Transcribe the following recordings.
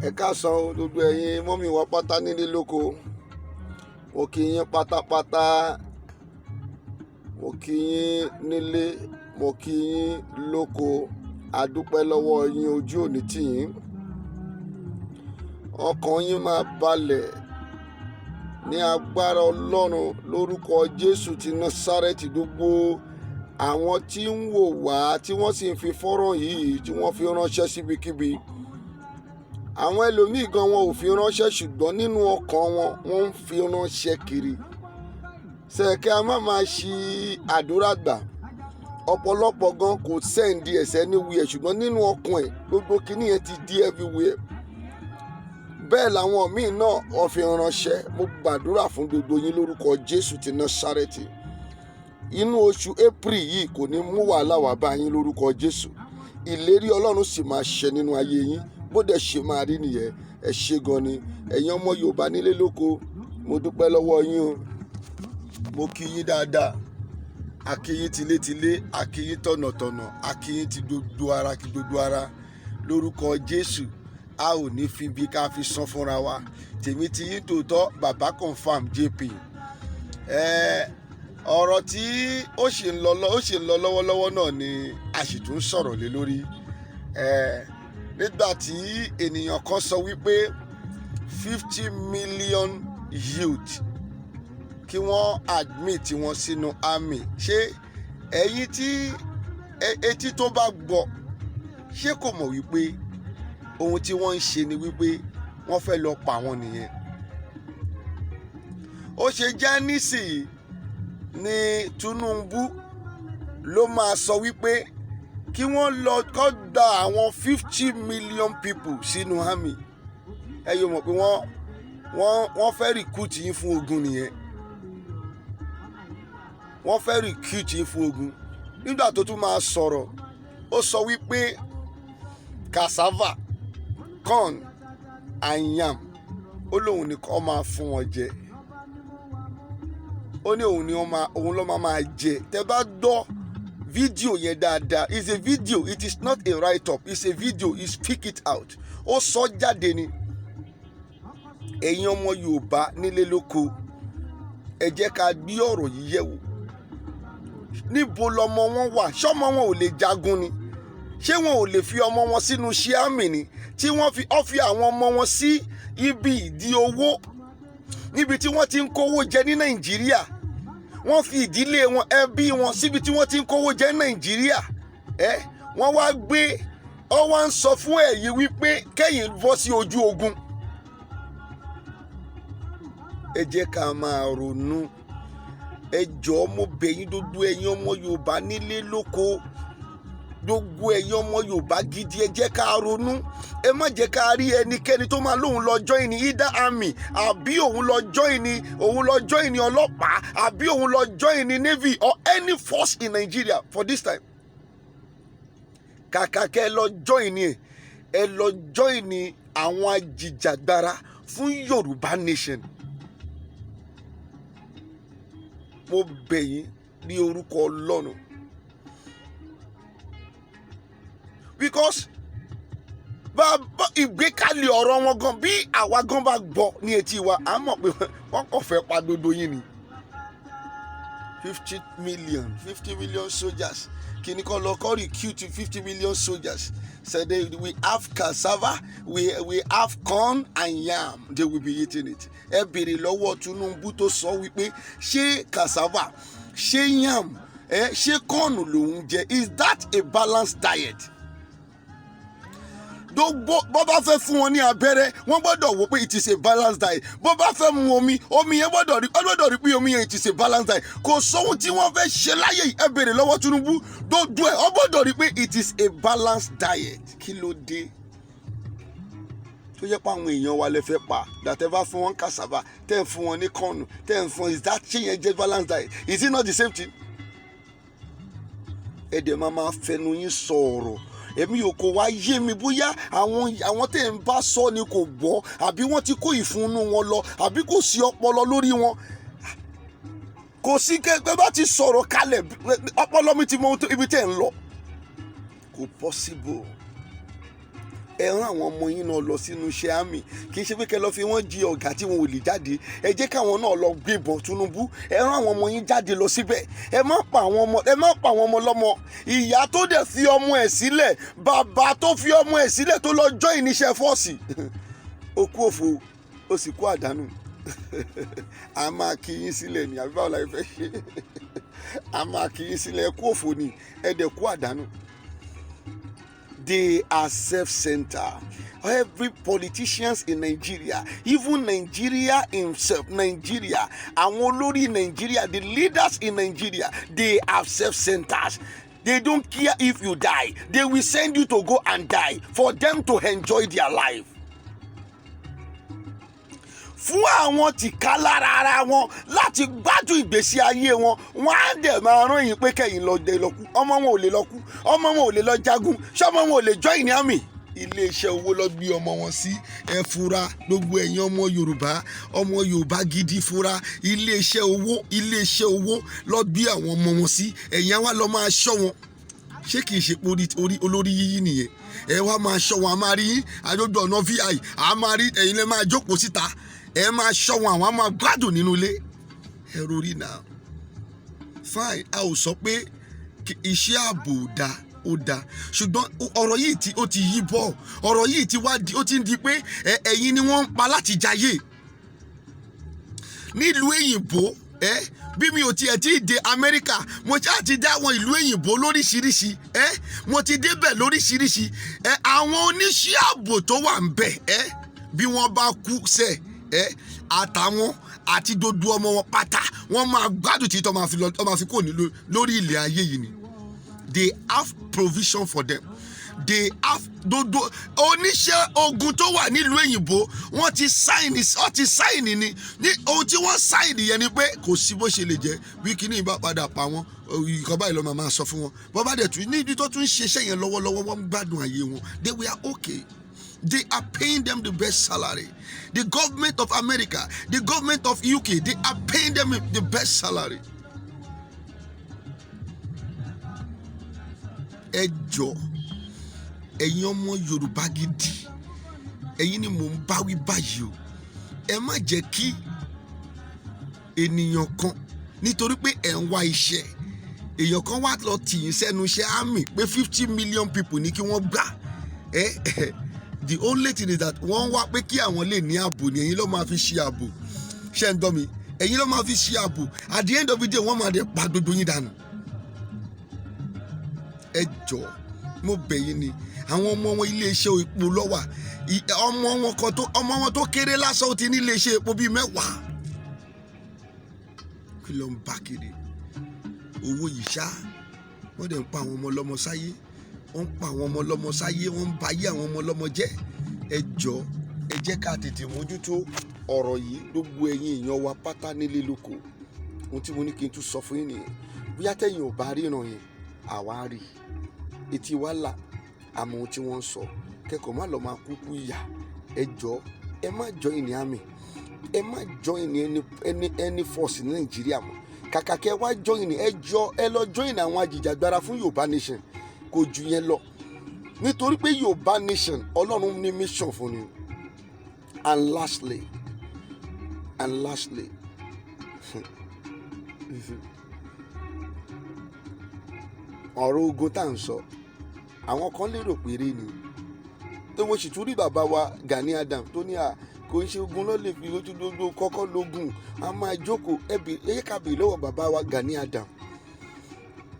Ẹ káàsán gbogbo ẹ̀yin mọ́mì wa pátá nílé lóko. Mo kí yín pátápátá, mo kí yín nílé, mo kí yín lóko. A dúpẹ́ lọ́wọ́ yín, ojú òní tì yín. Ọkàn yín máa balẹ̀ ní agbára Ọlọ́run lórúkọ Jésù ti Násárẹ́tì. Gbogbo àwọn tí ń wò wá tí wọ́n sì ń fi fọ́nrán yìí tí wọ́n fi ránṣẹ́ síbikíbi. Àwọn ẹlòmíì gan wọn ò fi ránṣẹ́, ṣùgbọ́n nínú ọkàn wọn wọ́n ń fi ránṣẹ́ kiri. Ṣèkẹ́ a máa ṣi àdúrà gbà. Ọ̀pọ̀lọpọ̀ gan kò sẹ́ǹdì ẹ̀sẹ̀ níwèé, ṣùgbọ́n nínú ọkàn ẹ̀ gbogbo kíní yẹn ti di everywhere. Bẹ́ẹ̀ làwọn míì náà wọ́n fi ránṣẹ́. Mo gbàdúrà fún gbogbo yín lórúkọ Jésù ti Násárẹ́tì. Inú oṣù April yìí kò ní mú wàhálà wá bá yín lórúkọ Jésù. Ìlérí Ọlọ́run sì máa ṣẹ nínú ayé yín. Bó dẹ̀ ṣe máa rí nìyẹn. Ẹ ṣé gan ni. Ẹ̀yin ọmọ Yorùbá nílé lóko, mo dúpẹ́ lọ́wọ́ yín o. Mo kí yín dáadáa. A kí yín tilétilé, a kí yín tọ̀nàtọ̀nà, a kí yín ti gbogbo ara kí gbogbo ara. Lórúkọ Jésù, a ò ní fi bí ká fi san fúnra wa. Tèmi ti yín tòótọ́, bàbá confam JP. Ọ̀rọ̀ tí ó ṣì ń lọ lọ́wọ́lọ́wọ́ náà ni a sì tún sọ̀rọ̀ lé lórí. Nígbà tí ènìyàn kan sọ wípé 50 million youth kí wọ́n admit wọn sínú army. Ṣé ẹ̀yin tí etí tó bá gbọ́, ṣé kò mọ̀ wípé ohun tí wọ́n ń ṣe ni wípé wọ́n fẹ́ lọ pa wọ́n nìyẹn? Ó ṣe jẹ́ nísìnyí ni Tinunbu ló máa sọ wípé kí wọ́n lọ kọ́ gba àwọn 50 million people sínú army. Ẹ yóò mọ̀ pé wọ́n fẹ́ recruit yín fún ogun nìyẹn. Wọ́n fẹ́ recruit yín fún ogun. Nígbà tó tún máa sọ̀rọ̀, ó sọ wípé cassava, corn and yam ó lóun ní kó máa fún wọn jẹ. Ó ní òun ló máa jẹ. Tẹ́ bá gbọ́ fídíò yẹn dáadáa, it's a video, it is not a write up, it's a video, he speak it out. Ó sọ jáde ni. Ẹ̀yin ọmọ Yorùbá nílé lóko, ẹ jẹ́ ká gbé ọ̀rọ̀ yìí yẹ̀ wò. Níbo lọmọ wọn wà? Ṣọ́mọ wọn ò lè jagun ni? Ṣé wọn ò lè fi ọmọ wọn sínú ṣíàmì ni? Tí wọ́n fi àwọn ọmọ wọn sí ibi ìdí owó, níbi tí wọ́n ti ń kówó jẹ ní Nàìjíríà. Wọ́n fi ìdílé wọn, ẹbí wọn síbi tí wọ́n ti ń kówó jẹ ní Nàìjíríà. Wọ́n wá gbé, ọ wá ń sọ fún ẹ̀yin wípé kẹ́yìn bọ́ sí ojú ogun. Ẹ jẹ́ ká máa ronú. Ẹ jọ̀ọ́ mo bẹ̀ yín gbogbo ẹ̀yin ọmọ Yorùbá nílé lóko, gbogbo ẹ̀yin ọmọ Yorùbá gidi, ẹ jẹ́ ká ronú. Ẹ má jẹ́ ká rí ẹnikẹ́ni tó máa lóun lọ join either army, àbí òun lọ join ọlọ́pàá, àbí òun lọ join navy or any force in Nigeria for this time. Kàkà kẹ́ ẹ lọ join ẹ lọ join àwọn ajìjàgbara fún Yorùbá nation. Mo bẹ̀ yín ní orúkọ Ọlọ́run. Because ìgbékalẹ̀ ọ̀rọ̀ wọn gan, bí àwa gan bá gbọ́ ní etí wa, a mọ̀ pé wọ́n kàn fẹ́ pa gbogbo yín ni. 50 million soldiers. Kìíní kan lọ kọ́ recruit 50 million soldiers. So we have cassava, we have corn and yam. They will be eating it. Ẹ béèrè lọ́wọ́ Tinunbu tó sọ wípé ṣé cassava, ṣé yam, ṣé corn lòun jẹ? Is that a balanced diet? Bó bá fẹ́ fún wọn ní abẹ́rẹ́, wọ́n gbọ́dọ̀ wò pé it is a balanced diet. Bó bá fẹ́ mu omi yẹn gbọ́dọ̀ rí pé omi yẹn it is a balanced diet. Kò sóhun tí wọ́n fẹ́ ṣe láyé yìí. Ẹ béèrè lọ́wọ́ Tinunbu dodo ẹ̀, wọ́n gbọ́dọ̀ rí pé it is a balanced diet. Kí ló dé? Tó yẹ pé àwọn èèyàn wa lè fẹ́ pa, dàtẹ́ bá fún wọn cassava, tẹ́ ẹ̀ fún wọn ní corn, tẹ́ ẹ̀ fún, is that ṣé yẹn jẹ́ balanced diet? Is it not the same thing? Ẹ dẹ̀ máa fẹnu yín sọ̀rọ̀. Èmi ò kò wá yé mi bóyá àwọn tẹ̀ ń bá sọ ni kò gbọ́, àbí wọ́n ti kó ìfúnnú wọn lọ, àbí kò sí ọpọlọ lórí wọn. Kò sí kẹ́gbẹ́ bá ti sọ̀rọ̀ kalẹ̀, ọpọlọ mi ti mọ ibi tẹ̀ ń lọ. Kò possible. ẹ rán àwọn ọmọ yín náà lọ sínú iṣẹ́ àmì, kì í ṣe pé kẹ́ lọ fi wọ́n jí ọ̀gá tí wọn ò lè jáde. Ẹ jẹ́ káwọn náà lọ gbébọn Tinubu, ẹ rán àwọn ọmọ yín jáde lọ síbẹ̀. Ẹ má pa àwọn ọmọ lọ́mọ. Ìyá tó dẹ̀ fi ọmọ ẹ̀ sílẹ̀, bàbá tó fi ọmọ ẹ̀ sílẹ̀ tó lọ join iṣẹ́ fọ́ọ̀sì, ó kú òfò, ó sì kú àdánù. A máa kí yín sílẹ̀ ní àbí báwo la fẹ́ ṣe? A máa kí yín sílẹ̀, ẹ kú òfò ni, ẹ dẹ̀ kú àdánù. They are self-centered. Every politicians in Nigeria, even Nigeria himself, Nigeria, àwọn olórí Nigeria, the leaders in Nigeria, they are self-centered. They don't care if you die. They will send you to go and die for them to enjoy their life. Fún àwọn tìka lára ara wọn láti gbádùn ìgbésí ayé wọn, wọ́n á dẹ̀ máa rán yín pé kẹ́yìn lọ kú. Ọmọ wọn ò lè lọ kú, ọmọ wọn ò lè lọ jagun, ṣọmọ wọn ò lè join ní àmì. Iléeṣẹ́ owó lọ gbé ọmọ wọn sí. Ẹ fura, gbogbo ẹ̀yin ọmọ Yorùbá gidi fura. Iléeṣẹ́ owó lọ gbé àwọn ọmọ wọn sí. Ẹ̀yin á wá lọ máa ṣọ́ wọn. Ṣé kìí ṣe orí olórí yíyí nìyẹn? Ẹ wá máa ṣọ́ wọn, a máa rí yín àjọjọ ọ̀nà vi, a máa rí ẹ̀yin lẹ máa jókòó síta. Ẹ máa ṣọ́ wọn, àwọn á máa gbádùn nínú ilé. Ẹ rorí náà. Fine, a ò sọ pé iṣẹ́ ààbò ó dáa, ṣùgbọ́n ọ̀rọ̀ yìí ó ti yí bọ̀. Ọ̀rọ̀ yìí ó ti ń di pé ẹ̀yin ni wọ́n ń pa láti jayé. Nílùú èyìnbó, bí mi ò tiẹ̀ tí ì dé Amẹ́ríkà, mo ṣáà ti dá àwọn ìlú èyìnbó lóríṣiríṣi, mo ti débẹ̀ lóríṣiríṣi. Àwọn oníṣẹ́ ààbò tó wà ń bẹ̀, bí wọ́n bá kú sẹ̀, àtàwọn àti gbogbo ọmọ wọn pátá, wọ́n máa gbádùn tí tó máa fi kò ní lórí ilẹ̀ ayé yìí ni. They have provision for them. They have gbogbo oníṣẹ́ ogun tó wà nílùú èyìnbó, wọ́n ti sáìnì ni. Ní ohun tí wọ́n sáìnì yẹn ni pé kò sí bó ṣe lè jẹ́ bí kíní ìbá padà pa wọ́n, ìkan báyìí ló máa sọ fún wọn. Bọ́ bá dẹ̀ tún ní ibi tó tún ń ṣiṣẹ́ yẹn lọ́wọ́lọ́wọ́, wọ́n ń gbádùn ayé wọn. They were okay. They are paying them the best salary. The government of America, the government of UK, they are paying them the best salary. Ẹ jọ̀ọ́, ẹ̀yin ọmọ Yorùbá gidi, ẹ̀yin ni mò ń bá wí báyìí o. Ẹ má jẹ́ kí ènìyàn kan, nítorí pé ẹ̀ ń wá iṣẹ́, èèyàn kan wá lọ tì yín sẹ́nu iṣẹ́ àmì pé 50 million people ní kí wọ́n gbà. The only thing is that wọ́n wá pé kí àwọn lè ní ààbò ni, ẹ̀yin ló máa fi ṣe ààbò. Ṣé ń gbọ́ mi? Ẹ̀yin ló máa fi ṣe ààbò. At the end of the day, wọ́n máa dẹ̀ pa gbogbo yín dànù. Ẹ jọ̀ọ́, mo bẹ̀ yín ni, àwọn ọmọ wọn iléeṣẹ́ epo lọ́wà, ọmọ wọn tó kéré lásán ó ti ní iléeṣẹ́ epo bíi 10. Kí ló ń bá kiri? Owó yìí ṣá, wọ́n dẹ̀ ń pa àwọn ọmọ ọlọ́mọ sáyé. Wọ́n ń pa àwọn ọmọ ọlọ́mọ sáyé, wọ́n ń ba ayé àwọn ọmọ ọlọ́mọ jẹ́. Ẹ jọ̀ọ́, ẹ jẹ́ ká tètè mójútó ọ̀rọ̀ yìí, gbogbo ẹ̀yin èèyàn wa pátá nílé lóko. Ohun tí mo ní kí n tún sọ fún yín nìyẹn. Bóyá tẹ̀yin ò bá ríran yẹn, àwa rí. Etí wa là, àmọ́ ohun tí wọ́n ń sọ. Kẹ́kọ̀ọ́ má lọ máa kúkú ìyà. Ẹ jọ̀ọ́, ẹ má join ní àmì. Ẹ má join ní any force ní Nàìjíríà mọ́. Kàkà kẹ́ wá join ní, ẹ lọ join àwọn ajìjàgbara fún Yorùbá nation. Kò jù yẹn lọ. Nítorí pé Yorùbá nation, Ọlọ́run ní mission fún ni. And lastly, ọ̀rọ̀ ogun tá à ń sọ, àwọn kan lérò péré ni. Tó mo sì tún rí bàbá wa Gani Adams tó ní kò ń ṣe ogun ló lè fi ojú gbogbo kọ́kọ́ lógun, a máa jókòó. Ẹ ká bèèrè lọ́wọ́ bàbá wa Gani Adams.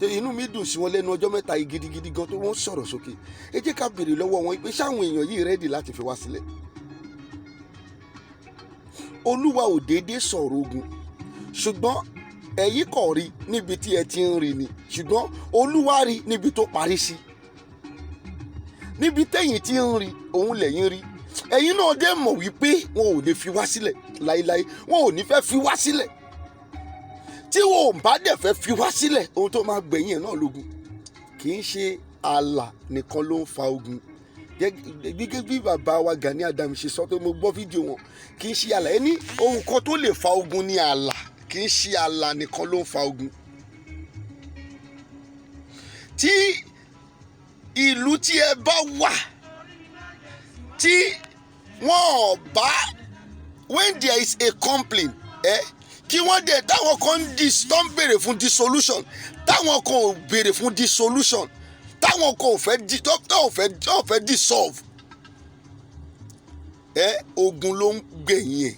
Inú mi dùn sí wọn lẹ́nu ọjọ́ mẹ́ta yìí gidigidi gan tó wọ́n sọ̀rọ̀ sókè. Ẹ jẹ́ ká bèèrè lọ́wọ́ wọn pé ṣáwọn èèyàn yìí rẹ́dì láti fi wá sílẹ̀. Olúwa ò déédéé sọ̀rọ̀ ogun, ṣùgbọ́n ẹ̀yin kò rí níbi tí ẹ ti ń rí ni, ṣùgbọ́n Olúwa rí níbi tó parí sí. Níbi tẹ́yìn ti ń rí, òun lẹ́yìn rí. Ẹ̀yin náà dé mọ̀ wípé wọn ò lè fi wá sílẹ̀ láíláí, wọn ò ní fẹ́ fi wá sílẹ̀. Tí wọn ò bá dẹ̀ fẹ́ fi wá sílẹ̀, ohun tó máa gbẹ̀yìn ẹ̀ náà lógun. Kì í ṣe ààlà nìkan ló ń fa ogun. Gẹ́gẹ́ bí bàbá wa Gani Adams ṣe sọ pé mo gbọ́ fídíò wọn, kì í ṣe ààlà. Ẹni ohun kan tó lè fa ogun ní ààlà, kì í ṣe ààlà nìkan ló ń fa ogun. Tí ìlú tí ẹ bá wà tí wọ́n bá when there is a complaint kí wọ́n dẹ̀ táwọn kan tó ń béèrè fún dissolution táwọn kan ò béèrè fún dissolution táwọn kan ò fẹ́ dissolve ogun ló ń gbẹ̀yìn ẹ̀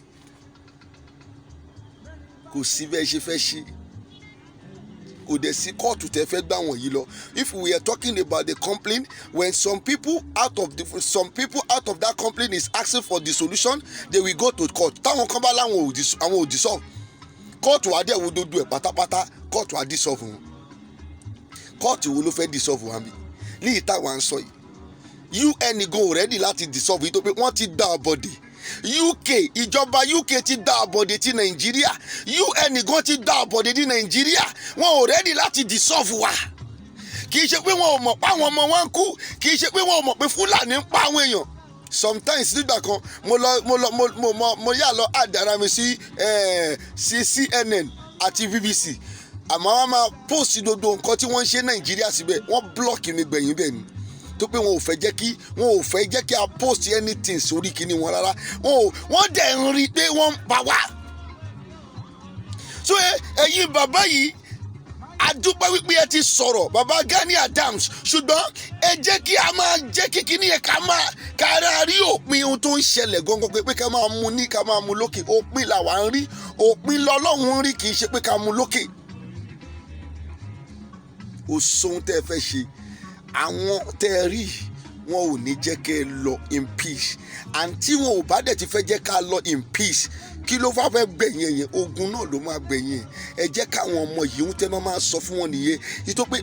kò sí bẹ́ẹ̀ ṣe fẹ́ ṣe kò dẹ̀ sí kóòtù tẹ́ fẹ́ gbà wọ̀nyí lọ. If we are talking about the complaint, when some people out of that complaint is asking for dissolution, they will go to court. Táwọn kan bá láwọn ò dissolve, kóòtù wa dẹ̀ wo dodo ẹ̀ pátápátá, kóòtù wa dissolve wọn. Kóòtù wo ló fẹ́ dissolve wọn bí? Ní ìta wa ń sọ yìí, UN go ready láti dissolve yìí tó pé wọ́n ti dá àbọ̀dè. Ìjọba UK ti dá àbọ̀dè ti Nàìjíríà, UN gan ti dá àbọ̀dè ti Nàìjíríà, wọn ò ready láti dissolve wa. Kì í ṣe pé wọn ò mọ̀ pé àwọn ọmọ wọn ń kú, kì í ṣe pé wọn ò mọ̀ pé Fúlàní ń pa àwọn èèyàn. Sometimes nígbà kan mo yà lọ àdàrà mi sí CNN àti BBC, àmọ́ wọ́n máa post gbogbo nǹkan tí wọ́n ń ṣe Nàìjíríà síbẹ̀, wọ́n block mi gbẹ̀yìn bẹ́ẹ̀ ni tó pé wọn ò fẹ́ jẹ́ kí a post anything sórí kíní wọn rárá, wọ́n dẹ̀ ń rí i pé wọ́n ń pa wá. So ẹ̀yin bàbá yìí adúpẹ́ wípé ẹ ti sọ̀rọ̀ bàbá Gani Adams, ṣùgbọ́n ẹ jẹ́ kí a máa jẹ́ kí kíní yẹn kára rí òpin ohun tó ń ṣẹlẹ̀ gangan, pé ká máa mú lókè, òpin làwa ń rí, òpin lọ́lọ́run ń rí, kì í ṣe pé ká mú lókè. Ó sóhun tẹ́ ẹ fẹ́ ṣe, àwọn tẹ́ ẹ rí wọn ò ní jẹ́ kẹ́ ẹ lọ in peace, àǹtí wọn ò bá dẹ̀ ti fẹ́ jẹ́ ká lọ in peace, kí ló fẹ́ gbẹ̀yìn ẹ̀yẹn? Ogun náà ló máa gbẹ̀yìn ẹ̀. Ẹ jẹ́ káwọn ọmọ yìí ń tẹ́ máa sọ fún wọn nìyẹn, ìtò pé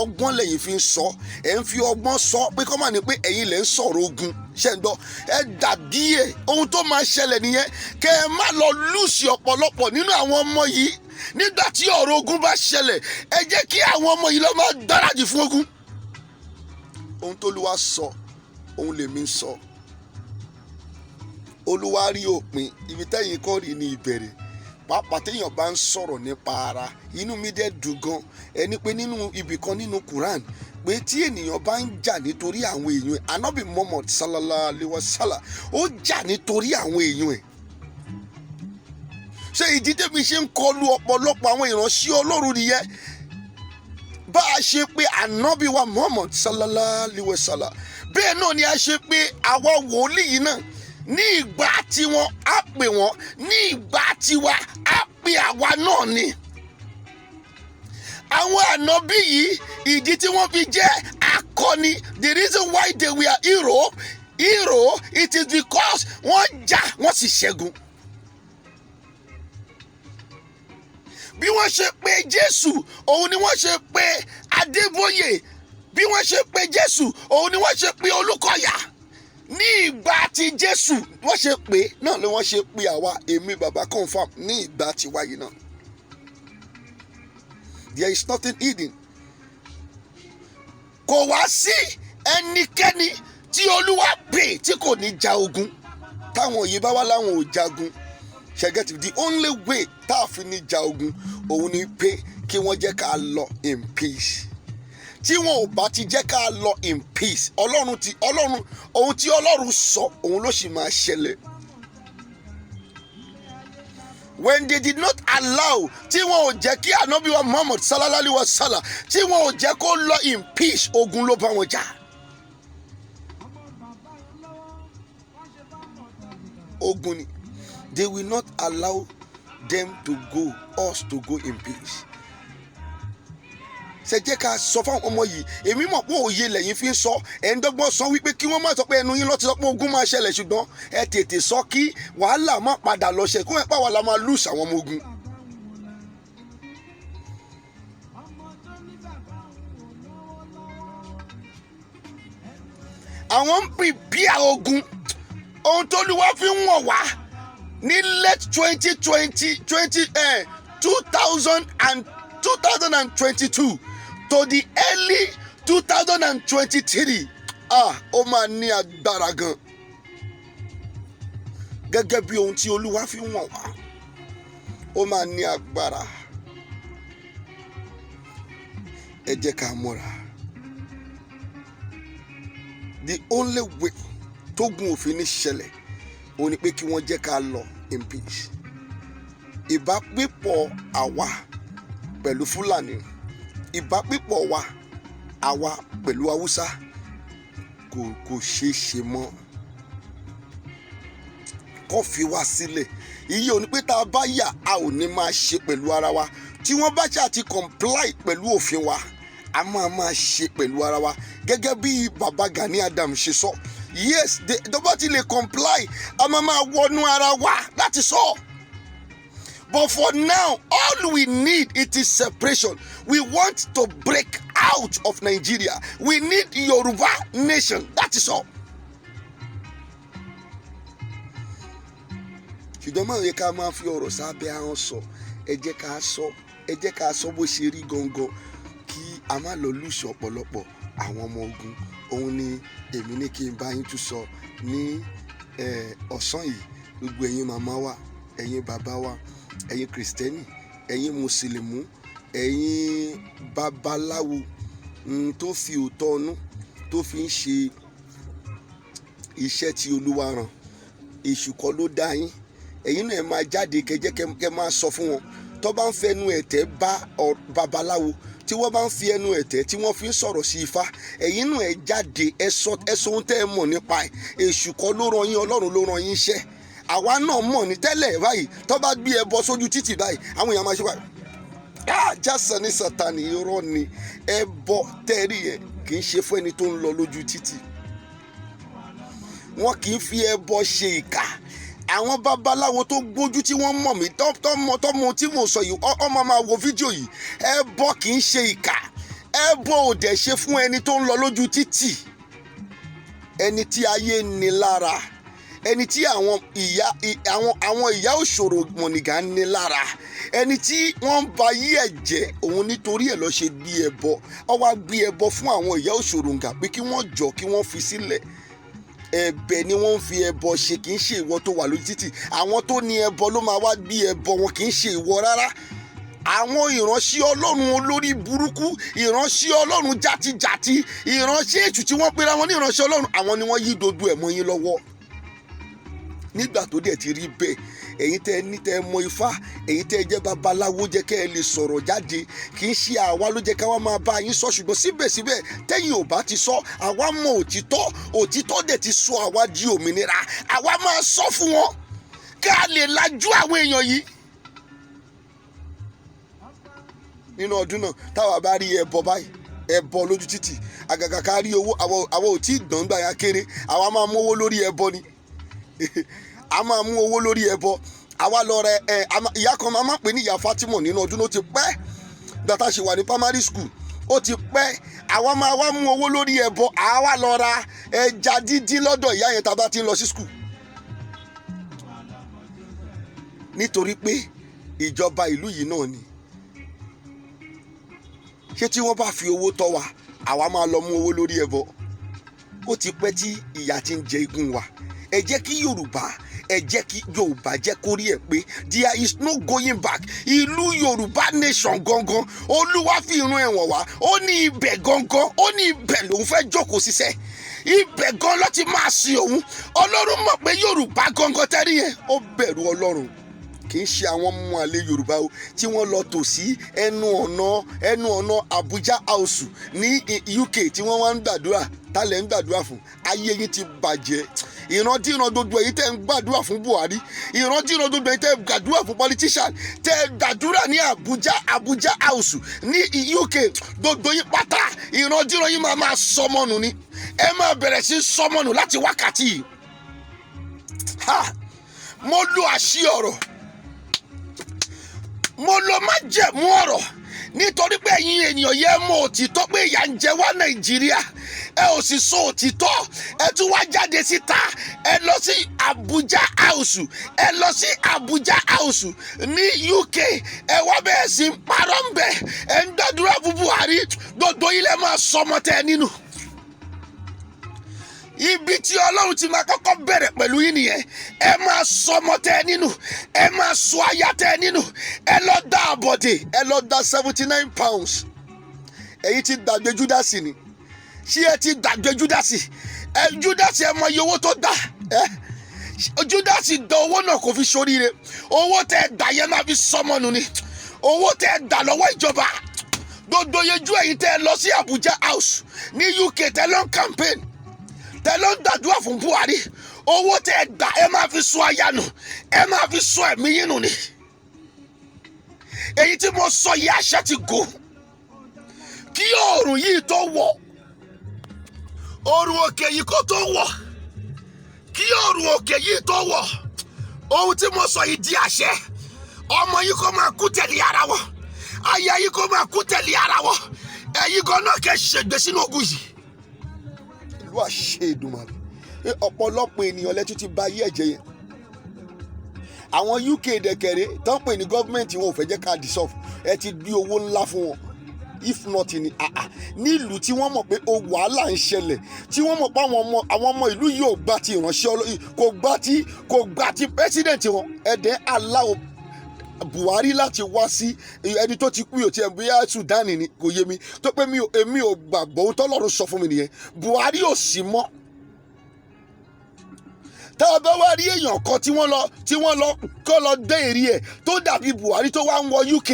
ọgbọ́n lẹ́yìn fi ń sọ, ẹ̀ ń fi ọgbọ́n sọ pé kọ́ máa ní pé ẹ̀yin lẹ́ ń sọ̀rọ̀ ogun, ṣe ń gbọ́, ẹ dàbí ẹ̀ ohun tó máa ṣẹlẹ̀ nìyẹn. Kẹ́ ẹ má lọ lùsì ọ̀pọ̀lọpọ̀ nínú àwọn ọmọ yìí nígbà tí ọ̀rọ̀ ogun bá ṣẹlẹ̀. Ẹ jẹ́ kí àwọn ọmọ yìí lọ máa gbáradì fún ogun. Ohun tó Olúwa sọ, ohun lèmi ń sọ. Olúwa rí òpin, ibi tẹ́yìn kọ́ rí ní ìbẹ̀rẹ̀. Pàápàá téèyàn bá ń sọ̀rọ̀ nípa ara, inú mi dẹ̀ dùn gan. Ẹni pé nínú ibì kan nínú Quran, pé tí ènìyàn bá ń jà nítorí àwọn èèyàn ẹ̀, Ànábì Muhammad sallallahu alaihi wasallam ó jà nítorí àwọn èèyàn ẹ̀. Ṣé ìdí tèmi ṣe ń kọlu ọ̀pọ̀lọpọ̀ àwọn ìránṣẹ́ Ọlọ́run nìyẹn? Bá a ṣe pé Ànábì wa Muhammad sallallahu alaihi wasallam, bẹ́ẹ̀ náà ni a ṣe pé àwa wòlíì yìí náà ní ìgbà tiwọn á pè wọ́n, ní ìgbà tiwa á pè àwa náà ni. Àwọn ànábì yìí, ìdí tí wọ́n fi jẹ́ akọni, the reason why they were hero, it is because wọ́n jà wọ́n sì ṣẹ́gun. Bí wọ́n ṣe pè Jésù, òun ni wọ́n ṣe pè Adébóyè. Bí wọ́n ṣe pè Jésù, òun ni wọ́n ṣe pè Olúkọ̀yà. Ní ìgbà tí Jésù wọ́n ṣe pè náà ni wọ́n ṣe pè àwa, èmi bàbá confam ní ìgbà tí wáyé náà. There is nothing hidden. Kò wá sí ẹnikẹ́ni tí Olúwa pè tí kò ní ja ogun. Táwọn yìí bá wá láwọn ò jagun, ṣẹ́gẹ́tì, the only way tá a fi ní ja ogun òun ni pé kí wọ́n jẹ́ ká lọ in peace. Tí wọn ò bá ti jẹ́ ká lọ in peace, ohun tí Ọlọ́run sọ òun ló sì máa ṣẹlẹ̀. When they did not allow, tí wọn ò jẹ́ kí Ànábì wa Muhammad sallallahu alaihi wasallam, tí wọn ò jẹ́ kó lọ in peace, ogun ló bá wọn jà. Ogun ni. They will not allow us to go in peace. Ṣé jẹ́ ká sọ fún ọmọ yìí, èmi mọ̀ pé òye lẹ́yìn fi ń sọ, ẹ̀ ń dọ́gbọ́n sọ wípé kí wọ́n má sọ pé ẹnu yín ló ti sọ pé ogun máa ṣẹlẹ̀, ṣùgbọ́n ẹ tètè sọ kí wàhálà má padà lọ ṣe, kó ẹ pa wàhálà máa lùsì àwọn ọmọ ogun. Àwọn ń prepare ogun, ohun tó Olúwa fi ń wọ̀n wá ní late 2022 to the early 2023. Ó máa ní agbára gan. Gẹ́gẹ́ bí ohun tí Olúwa fi wọ̀n wá, ó máa ní agbára. Ẹ jẹ́ ká múra. The only way tógun òfin ní ṣẹlẹ̀ ó ní pé kí wọ́n jẹ́ ká lọ in peace. Ìbápépọ̀ àwa pẹ̀lú Fúlàní, ìbápépọ̀ wa àwa pẹ̀lú Haúsá kò ṣeé ṣe mọ́. Kó fi wá sílẹ̀. Iye ò ní pé tá a bá yà a ò ní máa ṣe pẹ̀lú ara wa. Tí wọ́n bá ṣáà ti comply pẹ̀lú òfin wa, a máa ṣe pẹ̀lú ara wa. Gẹ́gẹ́ bí bàbá Gani Adams ṣe sọ. Yes, tó bá ti lè comply, a máa wọnú ara wa láti sọ. But for now, all we need it is separation. We want to break out of Nigeria. We need Yoruba nation. That is all. Ṣùgbọ́n máa yẹ ká máa fi ọ̀rọ̀ sábẹ́ ahọ́n sọ. Ẹ jẹ́ ká sọ bó ṣe rí gangan kí a má lọ lùsọ ọ̀pọ̀lọpọ̀ àwọn ọmọ ogun. Òun ni èmi ní kí n bá yín tún sọ ní ọ̀sán yìí. Gbogbo ẹ̀yin màmá wa, ẹ̀yin bàbá wa, ẹ̀yin kìrìsìtẹ́nì, ẹ̀yin mùsùlùmí, ẹ̀yin babaláwo tó fi òótọ́ ọnú tó fi ń ṣe iṣẹ́ tí Olúwa rán. Èṣù kọ́ ló dá yín. Ẹ̀yin náà máa jáde kẹ́ máa sọ fún wọn. Tó bá ń fẹnu ẹ̀tẹ́ bá babaláwo, tí wọ́n bá ń fi ẹnu ẹ̀tẹ́ tí wọ́n fi ń sọ̀rọ̀ sí Ifá, ẹ̀yin náà ẹ jáde ẹ sọ ohun tẹ́ ẹ mọ̀ nípa ẹ̀. Èṣù kọ́ ló rán yín, Ọlọ́run ló rán yín iṣẹ́. Àwa náà mọ̀ ní tẹ́lẹ̀ báyìí. Tó bá gbé ẹbọ sójú títì báyìí, àwọn èèyàn máa ṣe wá. Jásà ní Sátánì irọ́ ni. Ẹbọ tẹ́rí ẹ̀ kì í ṣe fún ẹni tó ń lọ lójú títì. Wọ́n kì í fi ẹbọ ṣe ìkà. Àwọn babaláwo tó gbójú tí wọ́n mọ̀ mí tọ́mọ tí mo sọ yìí, ọmọ máa wo fídíò yìí. Ẹbọ kì í ṣe ìkà. Ẹbọ ò dẹ̀ ṣe fún ẹni tó ń lọ lójú títì. Ẹni tí ayé ní lára, ẹni tí àwọn ìyá òṣòro mọ̀nìgà ní lára, ẹni tí wọ́n ń ba yí ẹ̀ jẹ́, òun nítorí ẹ̀ lọ ṣe gbé ẹbọ. Ó wá gbé ẹbọ fún àwọn ìyá òṣòro ǹgà pé kí wọ́n jọ kí wọ́n fi sílẹ̀. Ẹ̀bẹ̀ ni wọ́n ń fi ẹbọ ṣe, kì í ṣe ìwọ tó wà lójú títì. Àwọn tó ní ẹbọ ló máa wá gbé ẹbọ wọn, kì í ṣe ìwọ rárá. Àwọn ìránṣẹ́ Ọlọ́run olórí burúkú, ìránṣẹ́ Ọlọ́run játijàti, ìránṣẹ́ èṣù tí wọ́n pera wọn ní ìránṣẹ́ Ọlọ́run, àwọn ni wọ́n yí dodo ẹ̀ mọ́ yín lọ́wọ́. Nígbà tó dẹ̀ ti rí bẹ́ẹ̀, ẹ̀yin tẹ́ mọ Ifá, ẹ̀yin tẹ́ jẹ́ babaláwo jẹ́ kẹ́ ẹ lè sọ̀rọ̀ jáde. Kì í ṣe àwa ló jẹ́ ká wá máa bá yín sọ, ṣùgbọ́n síbẹ̀síbẹ̀ tẹ́yin ò bá ti sọ, àwa mọ òtítọ́ dẹ̀ ti sọ àwa di òmìnira. Àwa máa sọ fún wọn ká lè lajú àwọn èèyàn yìí. Nínú ọdún náà táwa bá rí ẹbọ báyìí, ẹbọ lójú títì, àgàgà ká rí owó, àwa ò tí ì dán gbà yá kéré, àwa máa mú owó lórí ẹbọ ni. A máa mú owó lórí ẹbọ. Àwa lọ rẹ ìyá kan máa pè ní ìyá Fatima nínú ọdún ló ti pẹ́. Gbàtà ṣe wà ní primary school ó ti pẹ́. Àwa máa wá mú owó lórí ẹbọ. Àwa lọ ra ẹja dídín lọ́dọ̀ ìyá yẹn tá a bá ti ń lọ sí school. Nítorí pé ìjọba ìlú yìí náà ni. Ṣé tí wọ́n bá fi owó tọ́ wa, àwa máa lọ mú owó lórí ẹbọ? Ó ti pẹ́ tí ìyà ti ń jẹ igun wa. Ẹ jẹ́ kí Yorùbá jẹ́ kó rí ẹ̀ pé there is no going back. Ìlú Yorùbá nation gangan, Olúwa fi ìrun ẹ̀wọ̀n wá. Ó ní ibẹ̀ gangan, ó ní ibẹ̀ lòun fẹ́ jókòó síṣẹ́. Ibẹ̀ gan ló ti máa sin òun. Ọlọ́run mọ̀ pé Yorùbá gangan tẹ́rí yẹn, ó bẹ̀rù Ọlọ́run. Kì í ṣe àwọn ọmọ àlè Yorùbá o tí wọ́n lọ tò sí ẹnu ọ̀nà Abuja House ní UK tí wọ́n wá ń gbàdúrà. Tálẹ̀ ń gbàdúrà fún? Ayé yín ti bàjẹ́. Ìrandíran gbogbo èyí tẹ́ ń gbàdúrà fún Buhari, ìrandíran gbogbo èyí tẹ́ ń gbàdúrà fún politician, tẹ́ ń gbàdúrà ní Abuja House ní UK, gbogbo yín pátá ìrandíran yín máa sọmọnù ni. Ẹ máa bẹ̀rẹ̀ sí sọmọnù láti wákàtí yìí. Mo lo àṣì ọ̀rọ̀, mo lo májẹ̀mú ọ̀rọ̀, nítorí pé ẹ̀yin ènìyàn yẹn mọ òtítọ́ pé ìyà ń jẹ wá Nàìjíríà. Ẹ ò sì sọ òtítọ́. Ẹ tún wá jáde síta. Ẹ lọ sí Abuja House. Ẹ lọ sí Abuja House ní UK. Ẹ wá bẹ́ẹ̀ sí parọ́ ń bẹ̀. Ẹ ń gbàdúrà fún Buhari. Gbogbo ilẹ̀ máa sọmọ tẹ nínú. Ibi tí Ọlọ́run ti máa kọ́kọ́ bẹ̀rẹ̀ pẹ̀lú yín nìyẹn. Ẹ máa sọmọ tẹ nínú. Ẹ máa sọ aya tẹ nínú. Ẹ lọ dá àbọ̀dé. Ẹ lọ dá £79. Èyí ti gbàgbé Júdásì ni. Ṣé ẹ ti gbàgbé Júdásì? Judas ẹ mọ iye owó tó dá. Judas dá owó náà kò fi ṣoríire. Owó tẹ́ dá yẹn máa fi sọmọ nù ni. Owó tẹ́ dá lọ́wọ́ ìjọba. Gbogbo yejú ẹ̀yin tẹ́ lọ sí Abuja House ní UK tẹ́ lọ campaign. Tẹ́ lọ gbàdúrà fún Buhari. Owó tẹ́ dá ẹ máa fi sọ aya nù. Ẹ máa fi sọ ẹ̀mí yín nù ni. Èyí tí mo sọ yìí àṣẹ ti gò. Kí oòrùn yìí tó wọ̀. Oòrùn òkè yìí kó tó wọ̀. Kí oòrùn òkè yìí tó wọ̀. Ohun tí mo sọ yìí di àṣẹ. Ọmọ yìí kó máa kú tẹ̀lé ara wọn. Aya yìí kó máa kú tẹ̀lé ara wọn. Ẹ̀yin gan náà kẹ́ ṣègbè sínú ogun yìí. Ìlú àṣẹ Èdùmàrè. Ọ̀pọ̀lọpọ̀ ènìyàn lẹ́tí ti bà ayé ẹ̀jẹ̀ yẹn. Àwọn UK dẹ̀kẹ̀rẹ́ tán pè ní gọ́ọ̀mẹ̀ntì wọn ò fẹ́ jẹ́ ká dissolve. Ẹ ti di owó ńlá fún wọn. If not ní ìlú tí wọ́n mọ̀ pé wàhálà ń ṣẹlẹ̀, tí wọ́n mọ̀ pé àwọn ọmọ ìlú yìí ò gbà ti ìránṣẹ́ kò gbà ti president wọn. Ẹ̀dẹ̀ aláwọ̀ Buhari láti wá sí ẹni tó ti kú yóò ti ẹ̀ bóyá Sudan ni kò yé mi tó pé èmi ò gbàgbọ́ ohun tọ́lọ́run sọ fún mi nìyẹn. Buhari ò sí mọ́. Tá a bá wá rí èèyàn kan tí wọ́n lọ kọ́ lọ dé èrè ẹ̀ tó dàbí Buhari tó wá ń wọ UK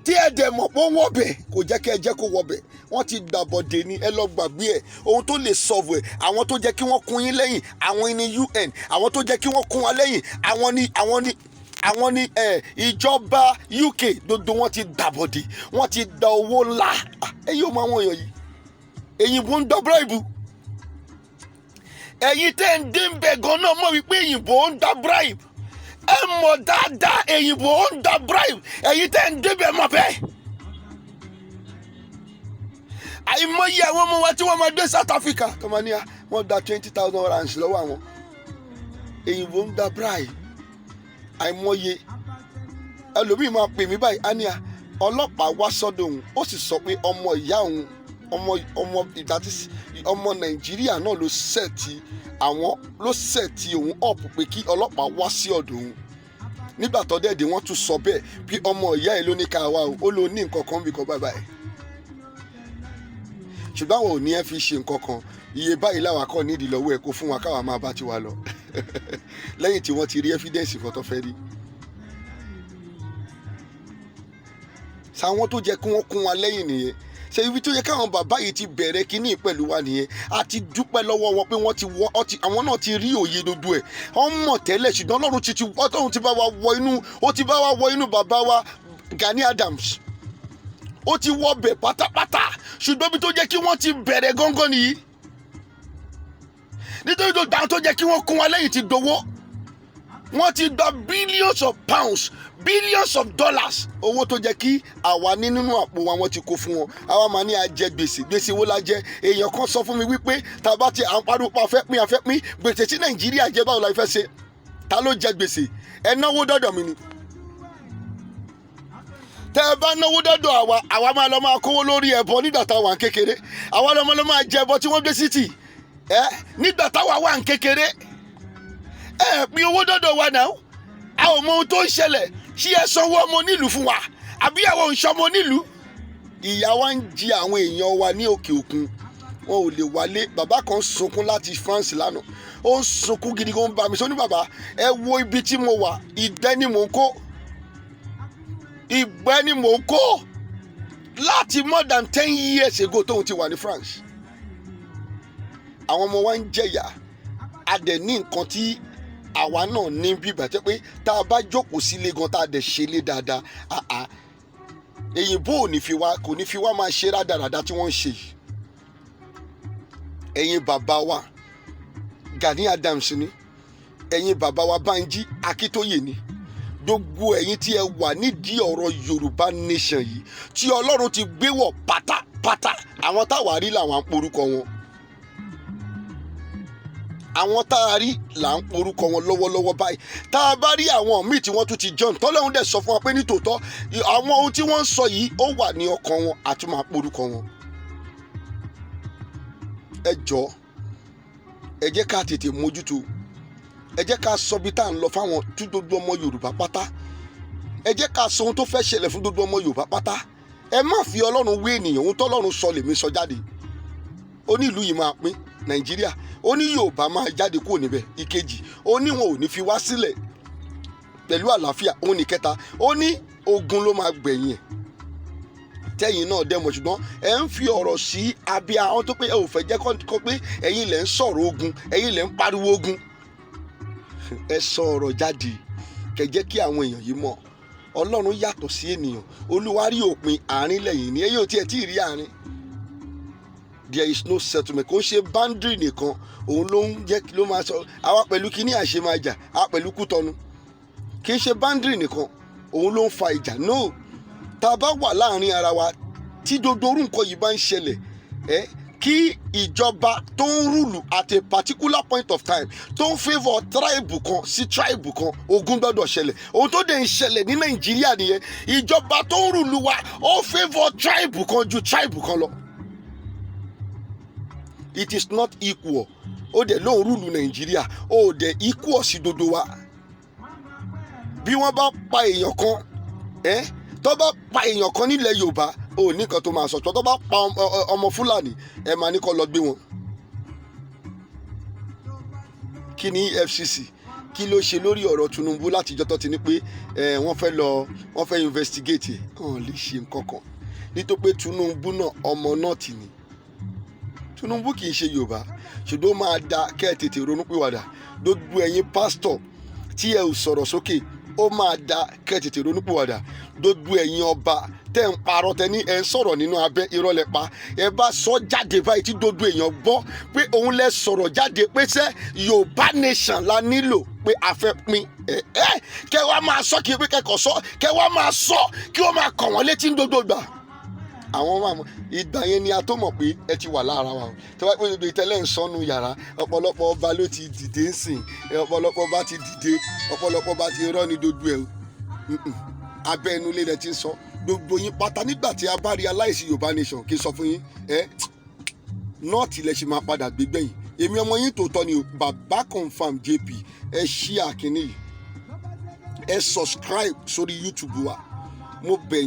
tí ẹ dẹ̀ mọ̀ pé ó wọ̀ bẹ̀ kò jẹ́ kí ẹ jẹ́ kó wọ̀ bẹ̀. Wọ́n ti gbàbọ̀dé ni ẹ lọ gbàgbé ẹ̀. Ohun tó lè solve ẹ̀ àwọn tó jẹ́ kí wọ́n kún yín lẹ́yìn àwọn ní UN, àwọn tó jẹ́ kí wọ́n kún wa lẹ́yìn àwọn ní ìjọba UK gbogbo wọn ti gbàbọ̀dé. Wọ́n ti da owó ńlá. Ẹ̀yin ò mọ àwọn èèyàn yìí. Èyìnbó ń dá bribe. Ẹ̀yin tẹ́ ń dín bẹ̀ gan náà mọ̀ wípé èyìnbó ń dá bribe. Ẹ mọ̀ dáadáa èyìnbó ń dá bribe. Ẹ̀yin tẹ́ ń dín bẹ̀ mọ̀ bẹ́ẹ̀. Àìmọye àwọn ọmọ wa tí wọ́n máa dé South Africa kọ́mọ́níà wọ́n dá 20,000 rands lọ́wọ́ àwọn. Èyìnbó ń dá bribe. Àìmọye ẹlòmíì máa pè mí báyìí àníyà ọlọ́pàá wá sọ́dọ̀ òun ó sì sọ pé ọmọ ìyá òun ọmọ Nàìjíríà náà ló sẹ̀tì òun up pé kí ọlọ́pàá wá sí ọ̀dọ̀ òun. Nígbà tó dẹ̀ dé wọ́n tún sọ bẹ́ẹ̀ bí ọmọ ìyá ẹ̀ ló ní ká wá o ó ló ní nǹkan kan bí kan báyìí. Ṣùgbọ́n àwọn ò ní ẹ fi ṣe nǹkan kan iye báyìí làwọn akọ́ nídìí lọ́wọ́ ẹ̀ kó fún wa káwa máa bá tiwa lọ lẹ́yìn tí wọ́n ti rí evidence kan tó fẹ́ rí. Ṣàwọn tó jẹ́ kí wọ́n kún wa lẹ́yìn nìyẹn. Ṣé ibi tó yẹ káwọn bàbá yìí ti bẹ̀rẹ̀ kínní pẹ̀lú wa nìyẹn. A ti dúpẹ́ lọ́wọ́ wọn pé àwọn náà ti rí òye dodo ẹ̀. Wọ́n mọ̀ tẹ́lẹ̀ ṣùgbọ́n Ọlọ́run ti bá wa wọ inú bàbá wa Gani Adams. Ó ti wọ bẹ̀ pátápátá ṣùgbọ́n ibi tó jẹ́ kí wọ́n ti bẹ̀rẹ̀ gángan nìyí. Nítorí tó dáhùn tó jẹ́ kí wọ́n kún wa lẹ́yìn ti dowó. Wọ́n ti gba billions of pounds, billions of dollars. Owó tó jẹ́ kí àwa ní nínú àpò wa wọ́n ti kó fún wọn. Àwa máa ní ajẹ gbèsè wo la jẹ. Èèyàn kan sọ fún mi wípé tàbá ti à ń pariwo pa afẹ́ pín gbèsè tí Nàìjíríà jẹ báwo la fẹ́ ṣe. Ta ló jẹ gbèsè? Ẹ náwó dọ́dọ̀ mi ni. Tẹ́ ẹ bá náwó dọ́dọ̀ àwa máa kówó lórí ẹbọ nígbà táwa ń kékeré. Àwa ló máa jẹ ẹbọ tí wọ́n gbé sítì. Nígbà táwa wà ń kékeré. Pín owó dọ́dọ̀ wa náà. A ò mọ ohun tó ń ṣẹlẹ̀. Ṣé ẹ sanwó ọmọ onílùú fún wa? Àbí àwọn òǹṣọmọ onílùú? Ìyà wa ń jẹ àwọn èèyàn wa ní òkè òkun. Wọn ò lè wálé. Bàbá kan sunkún láti France lánàá. Ó ń sunkún gidi gan bá mi sọ ní bàbá. Ẹ wo ibi tí mo wà. Ìgbẹ́ ni mò ń kó. Ìgbẹ́ ni mò ń kó. Láti more than 10 years ago tóun ti wà ní France. Àwọn ọmọ wa ń jẹ̀yà. A dẹ̀ ní nǹkan tí àwa náà ní bíbà tẹ́ pé tá a bá jókòó sílé gan tá a dẹ̀ ṣe lé dáadáa èyìnbó kò ní fi wá máa ṣe rádaràda tí wọ́n ń ṣe yìí. Ẹ̀yin bàbá wa Gani Adams ni, ẹ̀yin bàbá wa Banji Akíntóyè ni, gbogbo ẹ̀yin tí ẹ wà nídìí ọ̀rọ̀ Yorùbá nation yìí tí Ọlọ́run ti gbé wọ̀ pátápátá. Àwọn táwa rí làwọn porúkọ wọn. Àwọn tá a rí là ń porúkọ wọn lọ́wọ́lọ́wọ́ báyìí. Tá a bá rí àwọn míì tí wọ́n tún ti join tọ́lọ́run dẹ̀ sọ fún wa pé ní tòótọ́ àwọn ohun tí wọ́n ń sọ yìí ó wà ní ọkàn wọn àti máa porúkọ wọn. Ẹ jọ̀ọ́ ẹ jẹ́ ká tètè mójútó. Ẹ jẹ́ ká sọ bí tá à ń lọ fáwọn tí gbogbo ọmọ Yorùbá pátá. Ẹ jẹ́ ká sọ ohun tó fẹ́ ṣẹlẹ̀ fún gbogbo ọmọ Yorùbá pátá. Ẹ má fi Ọlọ́run wé ènìyàn. Ohun tọ́lọ́run sọ lèmi sọ jáde. Ó ní ìlú yìí máa pín. Nàìjíríà, ó ní Yorùbá máa jáde kúrò níbẹ̀. Ìkejì, ó ní wọn ò ní fi wá sílẹ̀ pẹ̀lú àlàáfíà. Òun ní kẹta, ó ní ogun ló máa gbẹ̀yìn ẹ̀. Tẹ́yìn náà dẹ́mọ̀, ṣùgbọ́n ẹ ń fi ọ̀rọ̀ sí abẹ́ àwọn tó pé ẹ ò fẹ́ jẹ́ kó pé ẹ̀yin lẹ̀ ń sọ̀rọ̀ ogun, ẹ̀yin lẹ̀ ń pariwo ogun. Ẹ sọ ọ̀rọ̀ jáde kẹ́ jẹ́ kí àwọn èèyàn yìí mọ̀ Ọlọ́run yàtọ̀ sí ènìyàn. Olúwa rí òpin àárín lẹ́yìn ní, ẹ̀yin ò tiẹ̀ tí ì rí àárín. There is no settlement. Kò ń ṣe boundary nìkan òun ló ń jẹ́ ló máa sọ àwa pẹ̀lú kíní àṣemájà, àwa pẹ̀lú Kútọ́nù. Kì í ṣe boundary nìkan òun ló ń fa ìjà. No, tá a bá wà láàrin ara wa tí gbogbo orú nǹkan yìí bá ń ṣẹlẹ̀, kí ìjọba tó ń rúlù at a particular point of time tó ń favour tribe kan sí tribe kan, ogun gbọ́dọ̀ ṣẹlẹ̀. Ohun tó dẹ̀ ń ṣẹlẹ̀ ní Nàìjíríà nìyẹn. Ìjọba tó ń rúlù wa ó favour tribe kan ju tribe kan lọ. It is not equal. Ó dẹ̀ lóun rúlù Nàìjíríà, ó dẹ̀ equal sí gbogbo wa. Bí wọ́n bá pa èèyàn kan, tó bá pa èèyàn kan nílẹ̀ Yorùbá, ó ní nǹkan tó máa sọ. Tó bá pa ọmọ Fúlàní, ẹ máa ní kó lọ gbé wọn. Kí ni EFCC kí ló ṣe lórí ọ̀rọ̀ Tinúbú láti ìjọ́ tó ti ní pé wọ́n fẹ́ investigate ẹ̀? Wọ́n lè ṣe nǹkan kan nítorí pé Tinúbú náà ọmọ náà tì ní. Tinúbú kì í ṣe Yorùbá, ṣùgbọ́n ó máa da kẹ́ ẹ tètè ronúpìwàdà. Gbogbo ẹ̀yin pásítọ̀ tí ẹ ò sọ̀rọ̀ sókè, ó máa da kẹ́ ẹ tètè ronúpìwàdà. Gbogbo ẹ̀yin ọba tẹ́ ń parọ́, tẹ́ ní ẹ ń sọ̀rọ̀ nínú abẹ́, irọ́ lẹ pa. Ẹ bá sọ jáde báyìí tí gbogbo èèyàn gbọ́ pé òun lẹ sọ̀rọ̀ jáde pé sẹ́ Yorùbá nation la nílò pé a fẹ́ pín. Kẹ́ wá máa sọ kí pé kẹ́kọ̀ọ́ sọ, kẹ́ wá máa sọ kí wọ́n máa kàn wọ́n létí gbogbo gbà. Àwọn máa mọ̀ ìgbà yẹn ni a tó mọ̀ pé ẹ ti wà lára wa. Tí wọ́n pé gbogbo ìtẹ́lẹ̀ ń sọnù yàrá, ọ̀pọ̀lọpọ̀ ọba ló ti dìde ń sìn, ọ̀pọ̀lọpọ̀ ọba ti dìde, ọ̀pọ̀lọpọ̀ ọba ti rọ́ ní dodo ẹ̀. Abẹ́ inú ilé rẹ̀ ti ń sọ gbogbo yín pátá. Nígbà tí a bá realize Yorùbá nation, kí n sọ fún yín, nọ́ọ̀tì lẹ ṣe máa padà gbégbẹ̀yìn. Èmi ọmọ yín tòótọ́ ni bàbá confam JP. Ẹ ṣí àkíní yìí, ẹ subscribe sórí YouTube wa, mo bẹ̀ yín.